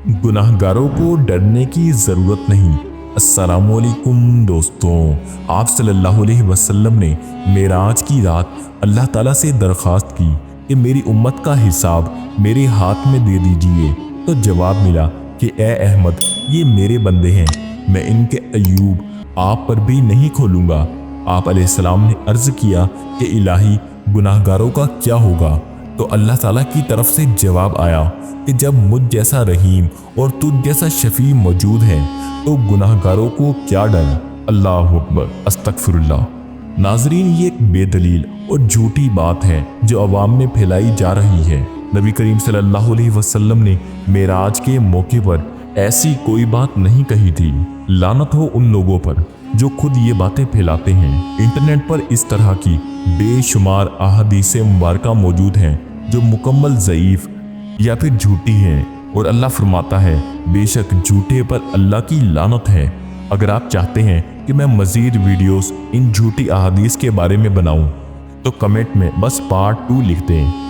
गुनाहगारों को डरने की ज़रूरत नहीं। अस्सलामुअलैकुम दोस्तों, आप सल्लल्लाहु अलैहि वसल्लम ने मेराज की रात अल्लाह ताला से दरख्वास्त की कि मेरी उम्मत का हिसाब मेरे हाथ में दे दीजिए। तो जवाब मिला कि ए अहमद, ये मेरे बंदे हैं, मैं इनके अयूब आप पर भी नहीं खोलूँगा। आप अलैहिस्सलाम ने अर्ज़ किया कि इलाही, गुनाहगारों का क्या होगा? तो अल्लाह ताला की तरफ से जवाब आया कि जब मुझ जैसा रहीम और तुझ जैसा शफी मौजूद है तो गुनाहगारों को क्या डर। अल्लाह अकबर, अस्तगफिरुल्लाह। नाजरीन, ये एक बेदलील और झूठी बात है जो अवाम में फैलाई जा रही है। नबी करीम सल्लल्लाहु अलैहि वसल्लम ने मेराज के मौके पर ऐसी कोई बात नहीं कही थी। लानत हो उन लोगों पर जो खुद ये बातें फैलाते हैं। इंटरनेट पर इस तरह की बेशुमार अहादीसे मुबारका मौजूद हैं जो मुकम्मल ज़ईफ़ या फिर झूठी हैं, और अल्लाह फरमाता है बेशक झूठे पर अल्लाह की लानत है। अगर आप चाहते हैं कि मैं मज़ीद वीडियोस इन झूठी अहादीस के बारे में बनाऊं तो कमेंट में बस पार्ट 2 लिख दें।